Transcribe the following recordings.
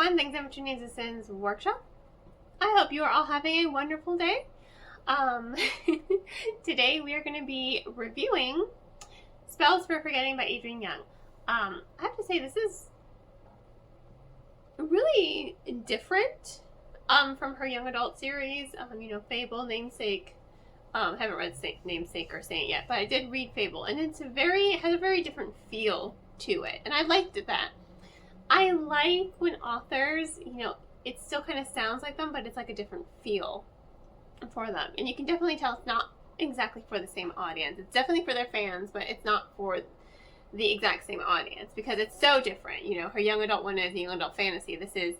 everyone. Thanks so much for Needs of Sins workshop. I hope you are all having a wonderful day. Today we are going to be reviewing Spells for Forgetting by Adrienne Young. I have to say this is really different from her young adult series. Fable, Namesake. Haven't read Namesake or Saint yet, but I did read Fable, and has a very different feel to it, and I liked that. I like when authors, it still kind of sounds like them, but it's like a different feel for them. And you can definitely tell it's not exactly for the same audience. It's definitely for their fans, but it's not for the exact same audience because it's so different. Her young adult one is young adult fantasy. This is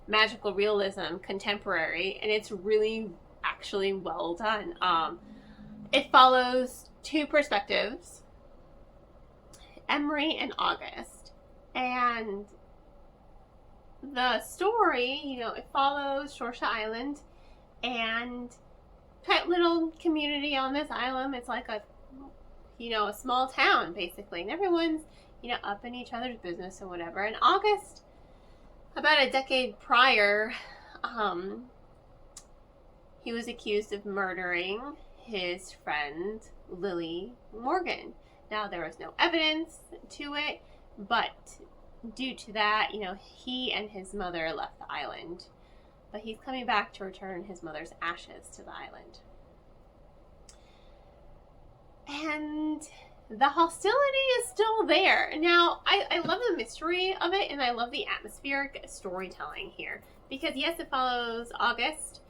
magical realism, contemporary, and it's really actually well done. It follows two perspectives, Emery and August. And the story, it follows Shorsha Island and tight little community on this island. It's like a small town basically, and everyone's up in each other's business and whatever. And August, about a decade prior, he was accused of murdering his friend Lily Morgan. Now there was no evidence to it, but due to that, he and his mother left the island. But he's coming back to return his mother's ashes to the island. And the hostility is still there. Now, I love the mystery of it, and I love the atmospheric storytelling here. Because yes, it follows August.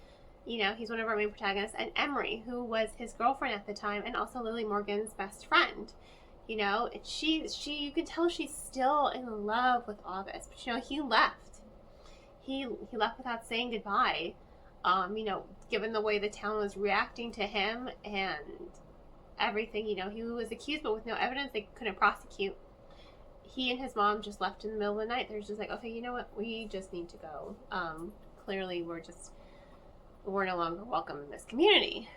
He's one of our main protagonists, and Emery, who was his girlfriend at the time, and also Lily Morgan's best friend. You can tell she's still in love with August, but he left. He left without saying goodbye. Given the way the town was reacting to him and everything, he was accused, but with no evidence, they couldn't prosecute. He and his mom just left in the middle of the night. They're just like, okay, you know what? We just need to go. Clearly, we're no longer welcome in this community.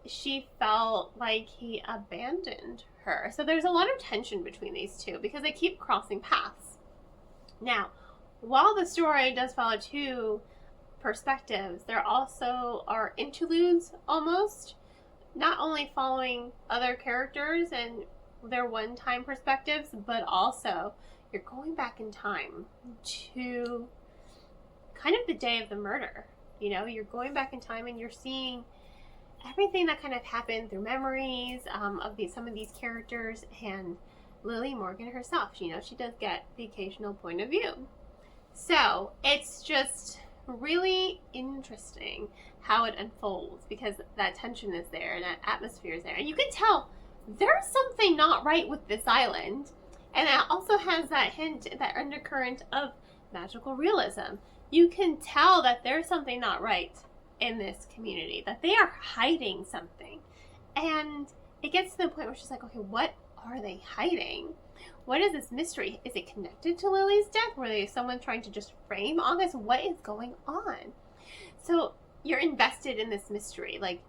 She felt like he abandoned her. So there's a lot of tension between these two because they keep crossing paths. Now, while the story does follow two perspectives, there also are interludes almost, not only following other characters and their one-time perspectives, but also you're going back in time to kind of the day of the murder. You're going back in time and you're seeing everything that kind of happened through memories of some of these characters and Lily Morgan herself. She does get the occasional point of view. So it's just really interesting how it unfolds because that tension is there and that atmosphere is there. And you can tell there's something not right with this island. And it also has that hint, that undercurrent of magical realism. You can tell that there's something not right in this community, that they are hiding something. And it gets to the point where she's like, okay, what are they hiding? What is this mystery? Is it connected to Lily's death? Were they someone trying to just frame August? What is going on? So you're invested in this mystery, like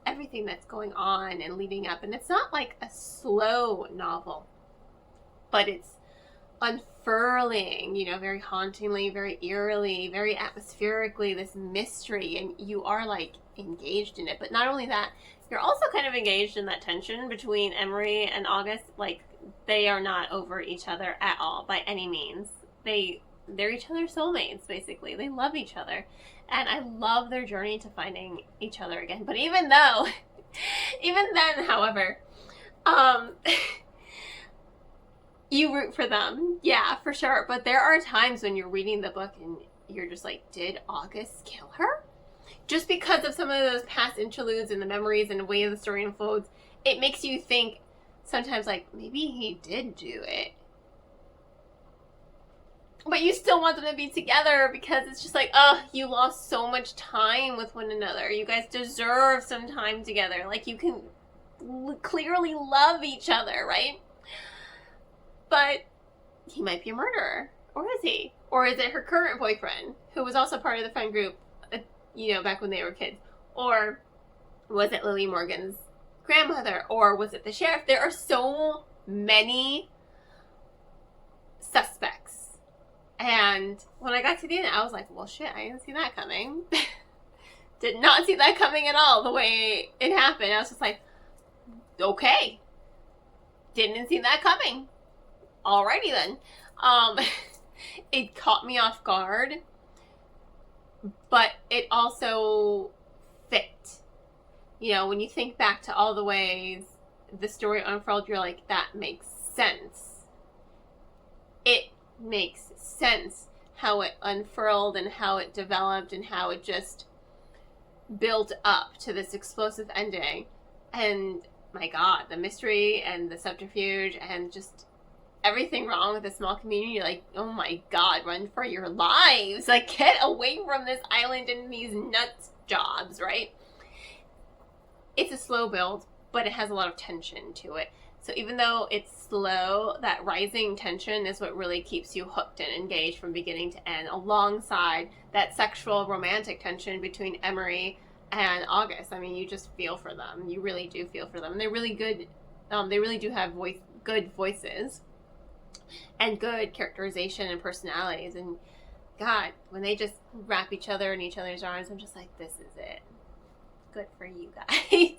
everything that's going on and leading up. And it's not like a slow novel, but it's unfurling, very hauntingly, very eerily, very atmospherically, this mystery, and you are like engaged in it. But not only that, you're also kind of engaged in that tension between Emery and August. Like, they are not over each other at all by any means. They're each other's soulmates, basically. They love each other, and I love their journey to finding each other again. But even then, however, you root for them. Yeah, for sure. But there are times when you're reading the book and you're just like, did August kill her? Just because of some of those past interludes and the memories and the way the story unfolds, it makes you think sometimes like, maybe he did do it. But you still want them to be together because it's just like, oh, you lost so much time with one another. You guys deserve some time together. Like, you can clearly love each other, right? But he might be a murderer. Or is he? Or is it her current boyfriend, who was also part of the friend group, back when they were kids? Or was it Lily Morgan's grandmother? Or was it the sheriff? There are so many And when I got to the end, I was like, well, shit, I didn't see that coming. Did not see that coming at all, the way it happened. I was just like, okay. Didn't see that coming. Alrighty then. It caught me off guard, but it also fit. You know, when you think back to all the ways the story unfurled, you're like, that makes sense. It makes sense how it unfurled and how it developed and how it just built up to this explosive ending. And my God, the mystery and the subterfuge and just everything wrong with the small community. You're like, oh my God, run for your lives. Like, get away from this island and these nuts jobs, right? It's a slow build, but it has a lot of tension to it. So even though it's slow, that rising tension is what really keeps you hooked and engaged from beginning to end, alongside that sexual romantic tension between Emery and August. I mean, you just feel for them. You really do feel for them. And they're really good. They really do have good voices and good characterization and personalities. And God, when they just wrap each other in each other's arms, I'm just like, this is it. Good for you guys.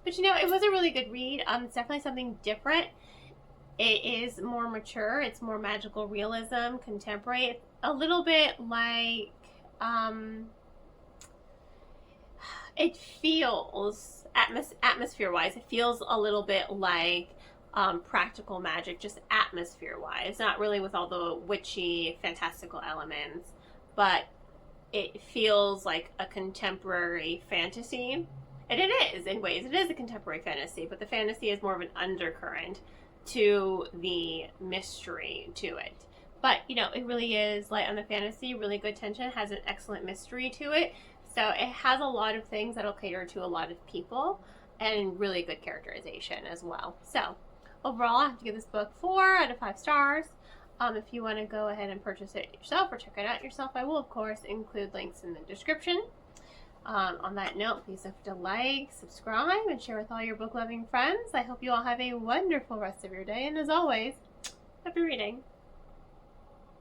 But you know, it was a really good read. It's definitely something different. It is more mature. It's more magical realism, contemporary. It's a little bit like, it feels, atmosphere-wise, it feels a little bit like practical magic, just atmosphere-wise. Not really with all the witchy, fantastical elements, but it feels like a contemporary fantasy. And it is, in ways. It is a contemporary fantasy, but the fantasy is more of an undercurrent to the mystery to it. But, you know, it really is light on the fantasy, really good tension, has an excellent mystery to it. So it has a lot of things that'll cater to a lot of people, and really good characterization as well. So overall, I have to give this book 4 out of 5 stars. If you want to go ahead and purchase it yourself or check it out yourself, I will, of course, include links in the description. On that note, please don't forget to like, subscribe, and share with all your book-loving friends. I hope you all have a wonderful rest of your day, and as always, happy reading.